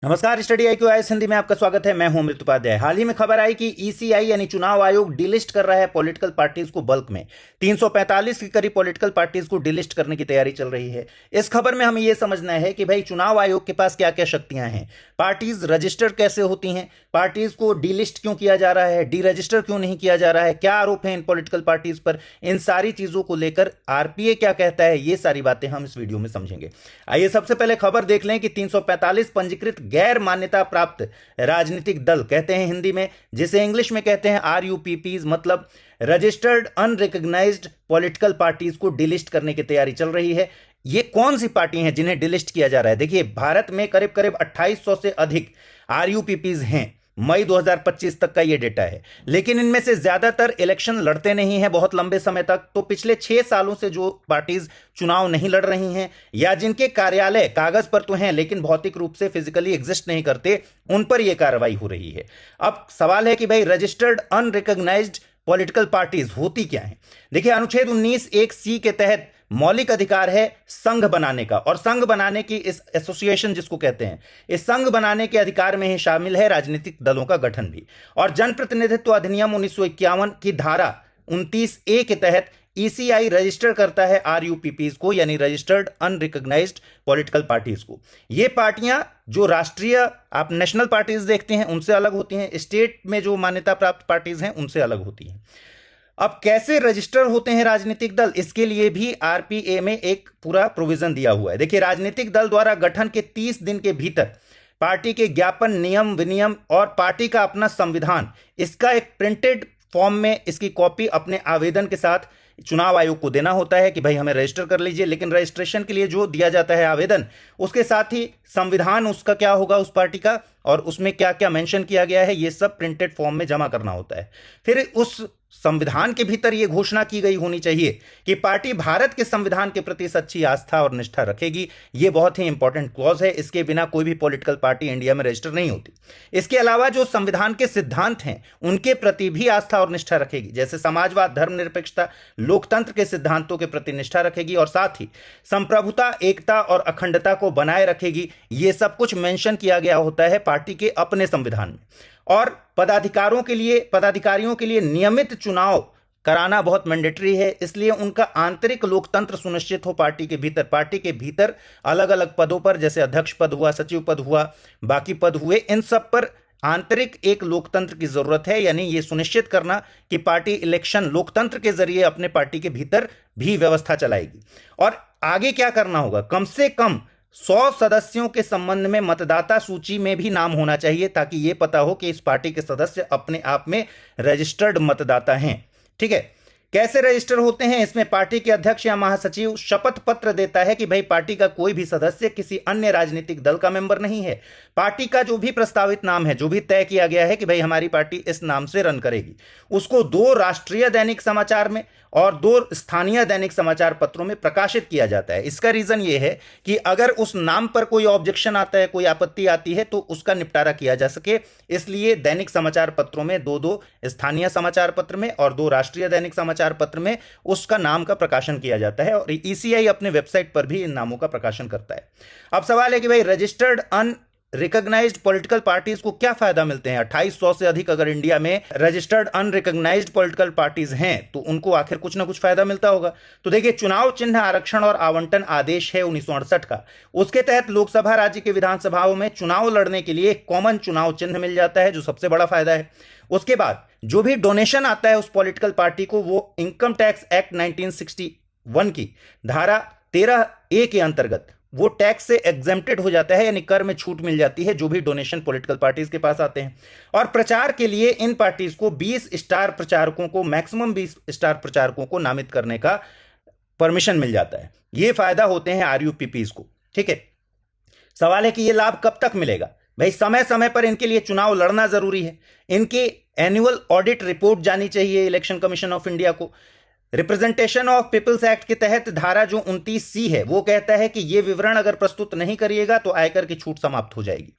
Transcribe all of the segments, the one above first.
नमस्कार। Study IQ Hindi में आपका स्वागत है। मैं हूं अमृत उपाध्याय। हाल ही में खबर आई कि ECI यानी चुनाव आयोग डिलिस्ट कर रहा है पॉलिटिकल पार्टीज को बल्क में। 345 के करीब पॉलिटिकल पार्टीज को डिलिस्ट करने की तैयारी चल रही है। इस खबर में हमें यह समझना है कि भाई चुनाव आयोग के पास क्या क्या शक्तियां हैं, पार्टीज रजिस्टर्ड कैसे होती हैं, पार्टीज को डिलिस्ट क्यों किया जा रहा है, डी रजिस्टर क्यों नहीं किया जा रहा है, क्या आरोप है इन पॉलिटिकल पार्टीज पर। इन सारी चीजों को लेकर RPA क्या कहता है, ये सारी बातें हम इस वीडियो में समझेंगे। आइए सबसे पहले खबर देख लें कि 345 पंजीकृत गैर मान्यता प्राप्त राजनीतिक दल कहते हैं हिंदी में, जिसे इंग्लिश में कहते हैं RUPPs, मतलब रजिस्टर्ड अनरिकॉग्नाइज्ड पॉलिटिकल पार्टीज को डिलिस्ट करने की तैयारी चल रही है। ये कौन सी पार्टी हैं जिन्हें डिलिस्ट किया जा रहा है? देखिए, भारत में करीब करीब 2800 से अधिक RUPPs हैं। मई 2025 तक का ये डेटा है, लेकिन इनमें से ज्यादातर इलेक्शन लड़ते नहीं हैं बहुत लंबे समय तक। तो पिछले 6 सालों से जो पार्टीज चुनाव नहीं लड़ रही हैं या जिनके कार्यालय कागज पर तो हैं लेकिन भौतिक रूप से फिजिकली एग्जिस्ट नहीं करते, उन पर यह कार्रवाई हो रही है। अब सवाल है कि भाई रजिस्टर्ड अनरिकॉग्नाइज्ड पॉलिटिकल पार्टीज होती क्या है? देखिए, अनुच्छेद 19(1)(c) के तहत मौलिक अधिकार है संघ बनाने का, और संघ बनाने की इस एसोसिएशन जिसको कहते हैं, इस संघ बनाने के अधिकार में ही शामिल है राजनीतिक दलों का गठन भी। और जनप्रतिनिधित्व अधिनियम 1951 की धारा 29(a) के तहत ECI रजिस्टर करता है RUPPs को, यानी रजिस्टर्ड अनरिकॉग्नाइज्ड पॉलिटिकल पार्टीज को। ये पार्टियां जो राष्ट्रीय आप नेशनल पार्टीज देखते हैं उनसे अलग होती हैं, स्टेट में जो मान्यता प्राप्त पार्टीज हैं उनसे अलग होती हैं। अब कैसे रजिस्टर होते हैं राजनीतिक दल, इसके लिए भी RPA में एक पूरा प्रोविजन दिया हुआ है। देखिए, राजनीतिक दल द्वारा गठन के 30 दिन के भीतर पार्टी के ज्ञापन, नियम विनियम और पार्टी का अपना संविधान, इसका एक प्रिंटेड फॉर्म में इसकी कॉपी अपने आवेदन के साथ चुनाव आयोग को देना होता है कि भाई हमें रजिस्टर कर लीजिए। लेकिन रजिस्ट्रेशन के लिए जो दिया जाता है आवेदन, उसके साथ ही संविधान उसका क्या होगा उस पार्टी का, और उसमें क्या क्या मेंशन किया गया है, ये सब प्रिंटेड फॉर्म में जमा करना होता है। फिर उस संविधान के भीतर यह घोषणा की गई होनी चाहिए कि पार्टी भारत के संविधान के प्रति सच्ची आस्था और निष्ठा रखेगी। यह बहुत ही इंपॉर्टेंट क्लॉज है, इसके बिना कोई भी पॉलिटिकल पार्टी इंडिया में रजिस्टर नहीं होती। इसके अलावा जो संविधान के सिद्धांत हैं उनके प्रति भी आस्था और निष्ठा रखेगी, जैसे समाजवाद, धर्मनिरपेक्षता, लोकतंत्र के सिद्धांतों के प्रति निष्ठा रखेगी, और साथ ही संप्रभुता, एकता और अखंडता को बनाए रखेगी। यह सब कुछ मेंशन किया गया होता है पार्टी के अपने संविधान में। और पदाधिकारियों के लिए नियमित चुनाव कराना बहुत मैंडेटरी है, इसलिए उनका आंतरिक लोकतंत्र सुनिश्चित हो पार्टी के भीतर अलग अलग पदों पर, जैसे अध्यक्ष पद हुआ, सचिव पद हुआ, बाकी पद हुए, इन सब पर आंतरिक एक लोकतंत्र की जरूरत है। यानी यह सुनिश्चित करना कि पार्टी इलेक्शन लोकतंत्र के जरिए अपने पार्टी के भीतर भी व्यवस्था चलाएगी। और आगे क्या करना होगा, कम से कम 100 सदस्यों के संबंध में मतदाता सूची में भी नाम होना चाहिए, ताकि यह पता हो कि इस पार्टी के सदस्य अपने आप में रजिस्टर्ड मतदाता हैं। ठीक है, कैसे रजिस्टर होते हैं? इसमें पार्टी के अध्यक्ष या महासचिव शपथ पत्र देता है कि भाई पार्टी का कोई भी सदस्य किसी अन्य राजनीतिक दल का मेंबर नहीं है। पार्टी का जो भी प्रस्तावित नाम है, जो भी तय किया गया है कि भाई हमारी पार्टी इस नाम से रन करेगी, उसको 2 राष्ट्रीय दैनिक समाचार में और 2 स्थानीय दैनिक समाचार पत्रों में प्रकाशित किया जाता है। इसका रीजन यह है कि अगर उस नाम पर कोई ऑब्जेक्शन आता है, कोई आपत्ति आती है, तो उसका निपटारा किया जा सके। इसलिए दैनिक समाचार पत्रों में 2 स्थानीय समाचार पत्र में और 2 राष्ट्रीय दैनिक समाचार पत्र में उसका नाम का प्रकाशन किया जाता है, और ECI अपने वेबसाइट पर भी इन नामों का प्रकाशन करता है। अब सवाल है कि भाई रजिस्टर्ड अनरिकॉग्नाइज्ड पॉलिटिकल पार्टीज को क्या फायदा मिलते हैं? 2800 से अधिक अगर इंडिया में रजिस्टर्ड अनरिकॉग्नाइज्ड पॉलिटिकल पार्टीज हैं तो उनको आखिर कुछ ना कुछ फायदा मिलता होगा। तो देखिए, चुनाव चिन्ह आरक्षण और आवंटन आदेश है 1968 का। उसके तहत लोकसभा, राज्य की विधानसभाओं में चुनाव लड़ने के लिए एक कॉमन चुनाव चिन्ह मिल जाता है, जो सबसे बड़ा फायदा है। उसके बाद जो भी डोनेशन आता है उस पॉलिटिकल पार्टी को, वो इनकम टैक्स एक्ट 1961 की धारा 13A के अंतर्गत वो टैक्स से एग्जेम्प्टेड हो जाता है, यानी कर में छूट मिल जाती है जो भी डोनेशन पॉलिटिकल पार्टीज के पास आते हैं। और प्रचार के लिए इन पार्टीज को 20 स्टार प्रचारकों को, मैक्सिमम 20 स्टार प्रचारकों को नामित करने का परमिशन मिल जाता है। ये फायदा होते हैं RUPPs को। ठीक है, सवाल है कि ये लाभ कब तक मिलेगा? भाई समय समय पर इनके लिए चुनाव लड़ना जरूरी है। इनकी एनुअल ऑडिट रिपोर्ट जानी चाहिए इलेक्शन कमीशन ऑफ इंडिया को। रिप्रेजेंटेशन ऑफ पीपल्स एक्ट के तहत धारा जो 29C है, वो कहता है कि ये विवरण अगर प्रस्तुत नहीं करिएगा तो आयकर की छूट समाप्त हो जाएगी।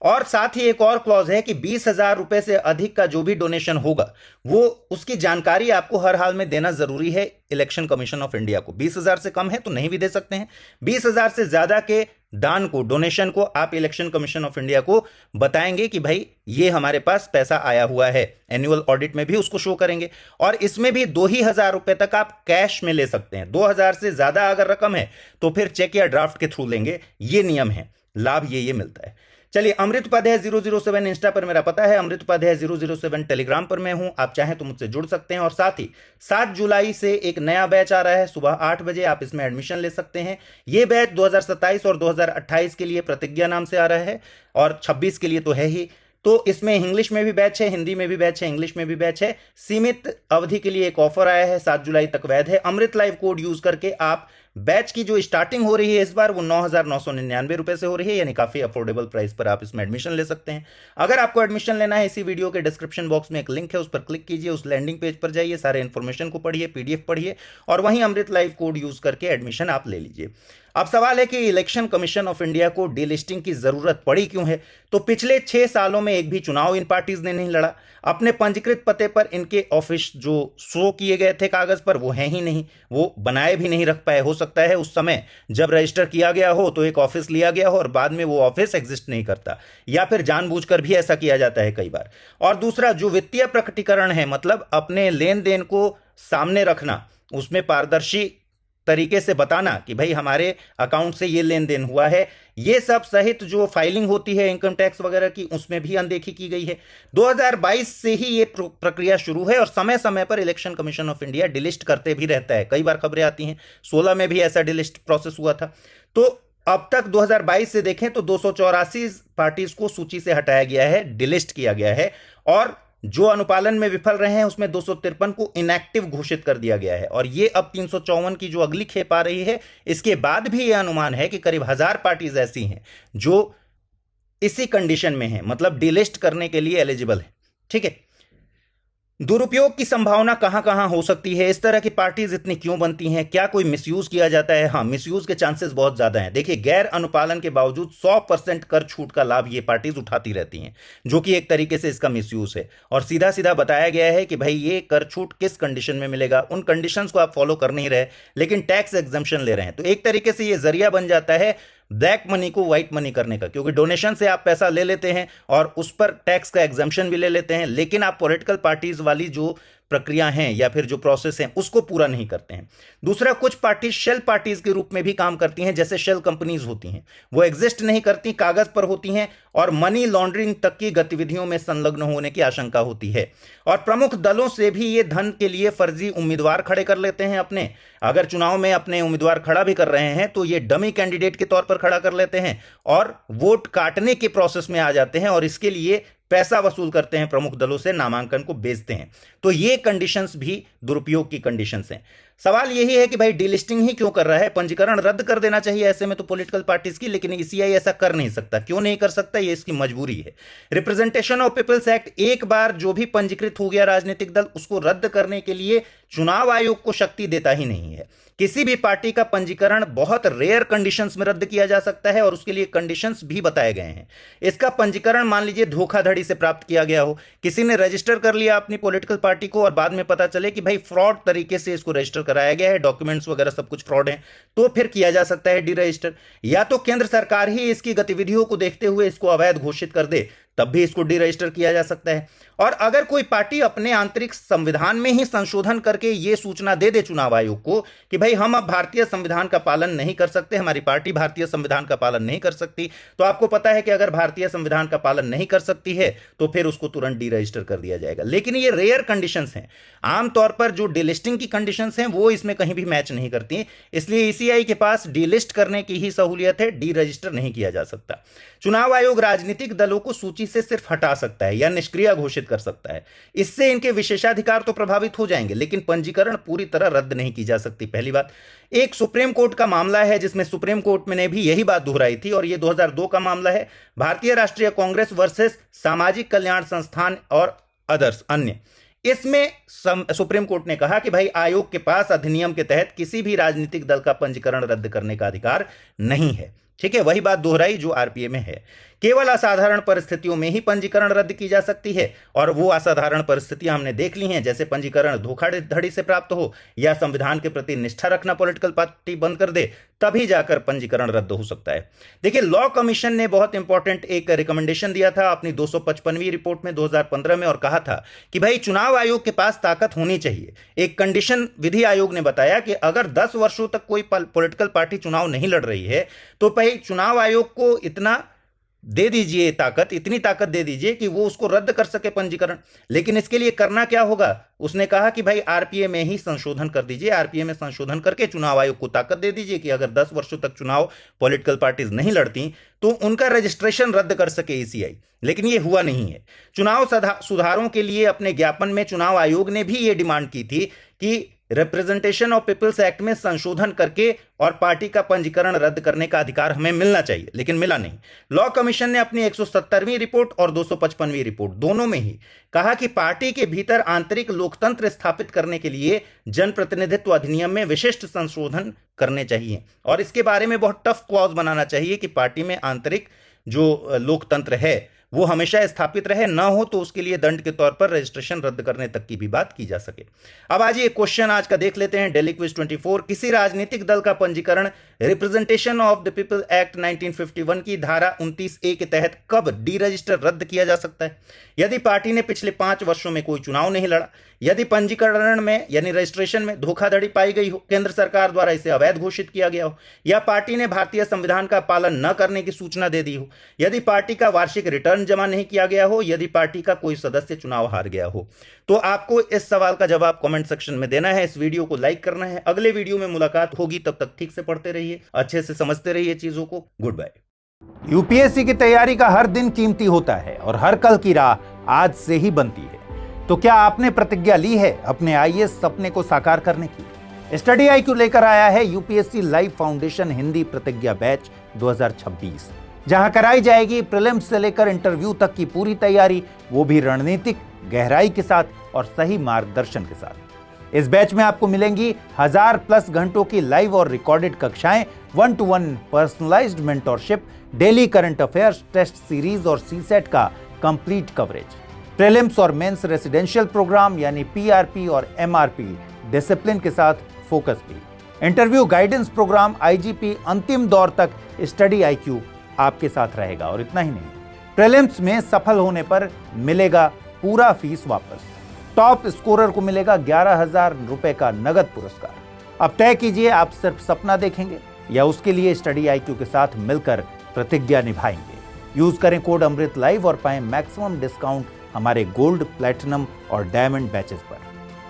और साथ ही एक और क्लॉज है कि 20,000 रुपए से अधिक का जो भी डोनेशन होगा वो उसकी जानकारी आपको हर हाल में देना जरूरी है इलेक्शन कमीशन ऑफ इंडिया को। 20,000 से कम है तो नहीं भी दे सकते हैं, 20,000 से ज्यादा के दान को, डोनेशन को आप इलेक्शन कमीशन ऑफ इंडिया को बताएंगे कि भाई ये हमारे पास पैसा आया हुआ है। एनुअल ऑडिट में भी उसको शो करेंगे। और इसमें भी 2,000 रुपए तक आप कैश में ले सकते हैं। 2,000 से ज्यादा अगर रकम है तो फिर चेक या ड्राफ्ट के थ्रू लेंगे, ये नियम है। लाभ ये मिलता है। चलिए, अमृत उपाध्याय 007 इंस्टा पर मेरा पता है, अमृत उपाध्याय 007 टेलीग्राम पर मैं हूं। आप चाहें तो मुझसे जुड़ सकते हैं। और साथ ही 7 जुलाई से एक नया बैच आ रहा है, सुबह 8 बजे आप इसमें एडमिशन ले सकते हैं। यह बैच 2027 और 2028 के लिए प्रतिज्ञा नाम से आ रहा है और 26 के लिए तो है ही। तो इसमें इंग्लिश में भी बैच है, हिंदी में भी बैच है, इंग्लिश में भी बैच है। सीमित अवधि के लिए एक ऑफर आया है, 7 जुलाई तक वैध है। अमृत लाइव कोड यूज करके आप बैच की जो स्टार्टिंग हो रही है इस बार वो 9,999 रुपए से हो रही है, यानी काफी अफोर्डेबल प्राइस पर आप इसमें एडमिशन ले सकते हैं। अगर आपको एडमिशन लेना है, इसी वीडियो के डिस्क्रिप्शन बॉक्स में एक लिंक है, उस पर क्लिक कीजिए, उस लैंडिंग पेज पर जाइए, सारे इंफॉर्मेशन को पढ़िए, पीडीएफ पढ़िए और वहीं अमृत लाइव कोड यूज करके एडमिशन आप ले लीजिए। अब सवाल है कि इलेक्शन कमीशन ऑफ इंडिया को डीलिस्टिंग की जरूरत पड़ी क्यों है? तो पिछले 6 सालों में एक भी चुनाव इन पार्टीज ने नहीं लड़ा। अपने पंजीकृत पते पर इनके ऑफिस जो शो किए गए थे कागज पर वो हैं ही नहीं, वो बनाए भी नहीं रख पाए। हो सकता है उस समय जब रजिस्टर किया गया हो तो एक ऑफिस लिया गया हो और बाद में वो ऑफिस एग्जिस्ट नहीं करता, या फिर जानबूझकर भी ऐसा किया जाता है कई बार। और दूसरा, जो वित्तीय प्रकटीकरण है, मतलब अपने लेन देन को सामने रखना, उसमें पारदर्शी तरीके से बताना कि भाई हमारे अकाउंट से ये लेन देन हुआ है, ये सब सहित जो फाइलिंग होती है इनकम टैक्स वगैरह की, उसमें भी अनदेखी की गई है। 2022 से ही ये प्रक्रिया शुरू है और समय समय पर election commission of India delist करते भी रहता है। कई बार खबरें आती हैं, 16 में भी ऐसा डिलिस्ट प्रोसेस हुआ था। तो अब तक 2022 से देखें तो 284 पार्टीज को सूची से हटाया गया है, डिलिस्ट किया गया है। और जो अनुपालन में विफल रहे हैं उसमें 253 को इनएक्टिव घोषित कर दिया गया है। और ये अब 354 की जो अगली खेप आ रही है, इसके बाद भी यह अनुमान है कि करीब 1000 पार्टीज ऐसी हैं जो इसी कंडीशन में हैं, मतलब डिलिस्ट करने के लिए एलिजिबल है। ठीक है, दुरुपयोग की संभावना कहां कहां हो सकती है? इस तरह की पार्टीज इतनी क्यों बनती हैं? क्या कोई मिसयूज किया जाता है? हाँ, मिसयूज के चांसेस बहुत ज्यादा हैं। देखिए, गैर अनुपालन के बावजूद 100% कर छूट का लाभ ये पार्टीज उठाती रहती हैं, जो कि एक तरीके से इसका मिसयूज है। और सीधा सीधा बताया गया है कि भाई ये कर छूट किस कंडीशन में मिलेगा, उन कंडीशंस को आप फॉलो कर नहीं रहे लेकिन टैक्स एग्जम्पशन ले रहे हैं। तो एक तरीके से ये जरिया बन जाता है ब्लैक मनी को व्हाइट मनी करने का, क्योंकि डोनेशन से आप पैसा ले लेते हैं और उस पर टैक्स का एग्जम्पशन भी ले लेते हैं, लेकिन आप पॉलिटिकल पार्टीज वाली जो प्रक्रिया हैं या फिर जो प्रोसेस हैं उसको पूरा नहीं करते हैं। दूसरा, कुछ पार्टीज शेल पार्टीज के रूप में भी काम करती हैं, जैसे शेल कंपनीज होती हैं, वो एग्जिस्ट नहीं करती, कागज पर होती हैं और मनी लॉन्ड्रिंग तक की गतिविधियों में संलग्न होने की आशंका होती है। और प्रमुख दलों से भी ये धन के लिए फर्जी उम्मीदवार खड़े कर लेते हैं अपने। अगर चुनाव में अपने उम्मीदवार खड़ा भी कर रहे हैं तो ये डमी कैंडिडेट के तौर पर खड़ा कर लेते हैं और वोट काटने के प्रोसेस में आ जाते हैं और इसके लिए पैसा वसूल करते हैं प्रमुख दलों से, नामांकन को बेचते हैं। तो ये कंडीशंस भी दुरुपयोग की कंडीशंस हैं। सवाल यही है कि भाई डीलिस्टिंग ही क्यों कर रहा है? पंजीकरण रद्द कर देना चाहिए ऐसे में तो पॉलिटिकल पार्टीज की, लेकिन ईसीआई ऐसा कर नहीं सकता। क्यों नहीं कर सकता? ये इसकी मजबूरी है। रिप्रेजेंटेशन ऑफ पीपल्स एक्ट, एक बार जो भी पंजीकृत हो गया राजनीतिक दल, उसको रद्द करने के लिए चुनाव आयोग को शक्ति देता ही नहीं है। किसी भी पार्टी का पंजीकरण बहुत रेयर कंडीशंस में रद्द किया जा सकता है और उसके लिए कंडीशंस भी बताए गए हैं। इसका पंजीकरण मान लीजिए धोखाधड़ी से प्राप्त किया गया हो, किसी ने रजिस्टर कर लिया अपनी पॉलिटिकल पार्टी को और बाद में पता चले कि भाई फ्रॉड तरीके से इसको रजिस्टर कराया गया है, डॉक्यूमेंट्स वगैरह सब कुछ फ्रॉड है, तो फिर किया जा सकता है डी रजिस्टर। या तो केंद्र सरकार ही इसकी गतिविधियों को देखते हुए इसको अवैध घोषित कर दे, तब भी इसको डी रजिस्टर किया जा सकता है। और अगर कोई पार्टी अपने आंतरिक संविधान में ही संशोधन करके यह सूचना दे दे चुनाव आयोग को कि भाई हम अब भारतीय संविधान का पालन नहीं कर सकते, हमारी पार्टी भारतीय संविधान का पालन नहीं कर सकती, तो आपको पता है कि अगर भारतीय संविधान का पालन नहीं कर सकती है तो फिर उसको तुरंत डी रजिस्टर कर दिया जाएगा। लेकिन ये रेयर कंडीशंस हैं। आमतौर पर जो डीलिस्टिंग की कंडीशंस हैं वो इसमें कहीं भी मैच नहीं करती, इसलिए ईसीआई के पास डीलिस्ट करने की ही सहूलियत है, डी रजिस्टर नहीं किया जा सकता। चुनाव आयोग राजनीतिक दलों को सूची से सिर्फ हटा सकता है या निष्क्रिय घोषित कर सकता है। इससे इनके विशेषाधिकार तो प्रभावित हो जाएंगे, लेकिन पंजीकरण पूरी तरह रद्द नहीं की जा सकती। पहली बात, एक सुप्रीम कोर्ट का मामला है जिसमें सुप्रीम कोर्ट ने भी यही बात दोहराई थी और यह 2002 का मामला है, भारतीय राष्ट्रीय कांग्रेस वर्सेस सामाजिक कल्याण संस्थान और अदर्स अन्य। इसमें सुप्रीम कोर्ट ने कहा कि भाई आयोग के पास अधिनियम के तहत किसी भी राजनीतिक दल का पंजीकरण रद्द करने का अधिकार नहीं है। ठीक है, वही बात दोहराई जो आरपीए में है। केवल असाधारण परिस्थितियों में ही पंजीकरण रद्द की जा सकती है, और वो असाधारण परिस्थितियां हमने देख ली हैं, जैसे पंजीकरण धोखाधड़ी से प्राप्त हो या संविधान के प्रति निष्ठा रखना पॉलिटिकल पार्टी बंद कर दे, तभी जाकर पंजीकरण रद्द हो सकता है। देखिए, लॉ कमीशन ने बहुत इंपॉर्टेंट एक रिकमेंडेशन दिया था अपनी 255वीं रिपोर्ट में 2015 में, और कहा था कि भाई चुनाव आयोग के पास ताकत होनी चाहिए। एक कंडीशन विधि आयोग ने बताया कि अगर 10 वर्षों तक कोई पॉलिटिकल पार्टी चुनाव नहीं लड़ रही है तो भाई चुनाव आयोग को इतना दे दीजिए ताकत, इतनी ताकत दे दीजिए कि वो उसको रद्द कर सके पंजीकरण। लेकिन इसके लिए करना क्या होगा? उसने कहा कि भाई आरपीए में ही संशोधन कर दीजिए, आरपीए में संशोधन करके चुनाव आयोग को ताकत दे दीजिए कि अगर 10 वर्षों तक चुनाव पॉलिटिकल पार्टीज नहीं लड़ती तो उनका रजिस्ट्रेशन रद्द कर सके ईसीआई। लेकिन ये हुआ नहीं है। चुनाव सुधारों के लिए अपने ज्ञापन में चुनाव आयोग ने भी ये डिमांड की थी कि रिप्रेजेंटेशन ऑफ पीपल्स एक्ट में संशोधन करके और पार्टी का पंजीकरण रद्द करने का अधिकार हमें मिलना चाहिए, लेकिन मिला नहीं। लॉ कमीशन ने अपनी 170वीं रिपोर्ट और 255वीं रिपोर्ट दोनों में ही कहा कि पार्टी के भीतर आंतरिक लोकतंत्र स्थापित करने के लिए जनप्रतिनिधित्व अधिनियम में विशिष्ट संशोधन करने चाहिए, और इसके बारे में बहुत टफ क्लॉज बनाना चाहिए कि पार्टी में आंतरिक जो लोकतंत्र है वो हमेशा स्थापित रहे, ना हो तो उसके लिए दंड के तौर पर रजिस्ट्रेशन रद्द करने तक की भी बात की जा सके। अब आज ये क्वेश्चन आज का देख लेते हैं, दिल्ली क्विज 24। किसी राजनीतिक दल का पंजीकरण representation of the people act 1951 की धारा 29A के तहत कब डी रजिस्टर रद्द किया जा सकता है? यदि पार्टी ने पिछले 5 वर्षों में कोई चुनाव नहीं लड़ा, यदि पंजीकरण में यानी रजिस्ट्रेशन में धोखाधड़ी पाई गई हो, केंद्र सरकार द्वारा इसे अवैध घोषित किया गया हो, या पार्टी ने भारतीय संविधान का पालन न करने की सूचना दे दी हो, यदि पार्टी का वार्षिक रिटर्न जमा नहीं किया गया हो, यदि पार्टी का कोई सदस्य चुनाव हार गया हो। तो आपको इस सवाल का जवाब कमेंट सेक्शन में देना है, इस वीडियो को लाइक करना है। अगले वीडियो में मुलाकात होगी, तब तक ठीक से पढ़ते रहिए, अच्छे से समझते रहिए चीजों को। Good bye. यूपीएससी की तैयारी का हर दिन कीमती होता है और हर कल की राह आज से ही बनती है। तो क्या आपने प्रतिज्ञा ली है अपने आईएएस सपने को साकार करने की? स्टडी IQ लेकर आया है यूपीएससी लाइव फाउंडेशन हिंदी प्रतिज्ञा बैच 2026, जहां कराई जाएगी प्रीलिम्स से लेकर इंटरव्यू तक की पूरी तैयारी, वो भी रणनीतिक गहराई के साथ और सही मार्गदर्शन के साथ। इस बैच में आपको मिलेंगी 1000+ घंटों की लाइव और रिकॉर्डेड कक्षाएं, 1-to-1 personalised mentorship, daily current affairs, test series और सीसेट का कंप्लीट कवरेज, प्रीलिम्स और मेंस रेसिडेंशियल प्रोग्राम यानी PRP और MRP डिसिप्लिन के साथ फोकस भी, इंटरव्यू गाइडेंस प्रोग्राम, IGP अंतिम दौर तक स्टडी IQ आपके साथ रहेगा। और इतना ही नहीं, प्रीलिम्स में सफल होने पर मिलेगा पूरा फीस वापस, टॉप स्कोरर को मिलेगा 11,000 रुपए का नगद पुरस्कार। अब तय कीजिए, आप सिर्फ सपना देखेंगे या उसके लिए स्टडी IQ के साथ मिलकर प्रतिज्ञा निभाएंगे। यूज करें कोड अमृत लाइव और पाएं मैक्सिमम डिस्काउंट हमारे गोल्ड, प्लैटिनम और डायमंड बैचेस पर।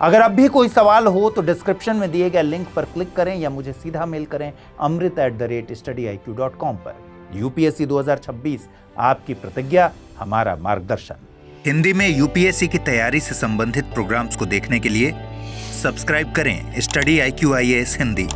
अगर अब भी कोई सवाल हो तो डिस्क्रिप्शन में दिए गए लिंक पर क्लिक करें या मुझे सीधा मेल करें amrit@studiiq.com पर। यूपीएससी 2026, आपकी प्रतिज्ञा, हमारा मार्गदर्शन। हिंदी में यूपीएससी की तैयारी से संबंधित प्रोग्राम्स को देखने के लिए सब्सक्राइब करें स्टडी IQ IAS हिंदी।